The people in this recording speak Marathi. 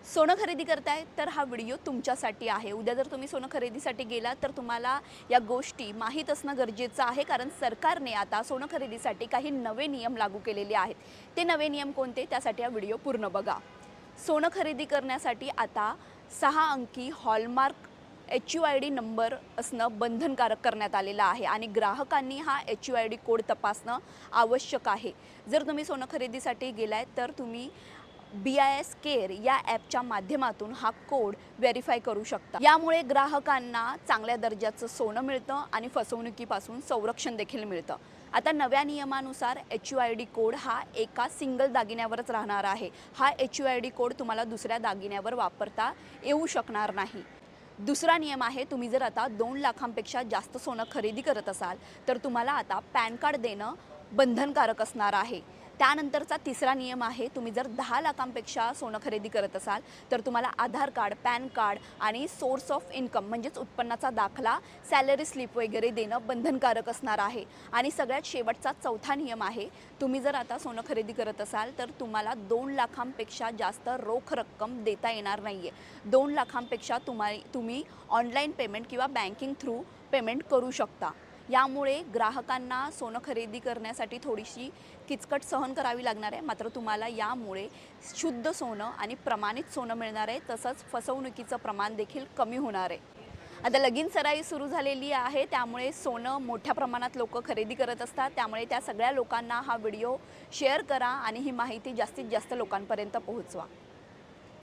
सोनं खरेदी करताय तर हा व्हिडिओ तुमच्यासाठी आहे। उद्या जर तुम्ही सोनं खरेदीसाठी गेला तर तुम्हाला या गोष्टी माहीत असणं गरजेचं आहे, कारण सरकारने आता सोनं खरेदीसाठी काही नवे नियम लागू केलेले आहेत। ते नवे नियम कोणते त्यासाठी हा व्हिडिओ पूर्ण बघा। सोनं खरेदी करण्यासाठी आता 6 अंकी हॉलमार्क HUID नंबर असणं बंधनकारक करण्यात आलेलं आहे आणि ग्राहकांनी हा HUID कोड तपासणं आवश्यक आहे। जर तुम्ही सोनं खरेदीसाठी गेलाय तर तुम्ही BIS केअर या ॲपच्या माध्यमातून हा कोड व्हेरीफाय करू शकता। यामुळे ग्राहकांना चांगल्या दर्जाचं सोनं मिळतं आणि फसवणुकीपासून संरक्षण देखील मिळतं। आता नव्या नियमानुसार HUID कोड हा एका सिंगल दागिन्यावरच राहणार आहे। हा HUID कोड तुम्हाला दुसऱ्या दागिन्यावर वापरता येऊ शकणार नाही। दुसरा नियम आहे, तुम्ही जर आता 2 लाखांपेक्षा जास्त सोनं खरेदी करत असाल तर तुम्हाला आता पॅन कार्ड देणं बंधनकारक असणार आहे। त्यानंतरचा तिसरा नियम आहे, तुम्ही जर 10 लाखांपेक्षा सोनं खरेदी करत असाल तर तुम्हाला आधार कार्ड, पॅन कार्ड आणि सोर्स ऑफ इन्कम म्हणजेच उत्पन्नाचा दाखला, सॅलरी स्लिप वगैरे देणं बंधनकारक असणार आहे। आणि सगळ्यात शेवटचा चौथा नियम आहे, तुम्ही जर आता सोनं खरेदी करत असाल तर तुम्हाला 2 लाखांपेक्षा जास्त रोख रक्कम देता येणार नाहीये। 2 लाखांपेक्षा तुम्ही ऑनलाईन पेमेंट किंवा बँकिंग थ्रू पेमेंट करू शकता। यामुळे ग्राहकांना सोनं खरेदी करण्यासाठी थोडीशी किचकट सहन करावी लागणार आहे, मात्र तुम्हाला यामुळे शुद्ध सोनं आणि प्रमाणित सोनं मिळणार आहे, तसंच फसवणुकीचं प्रमाण देखील कमी होणार आहे। आता लगीन सराई सुरू झालेली आहे, त्यामुळे सोनं मोठ्या प्रमाणात लोक खरेदी करत असतात। त्यामुळे त्या सगळ्या लोकांना हा व्हिडिओ शेअर करा आणि ही माहिती जास्तीत जास्त लोकांपर्यंत पोहोचवा।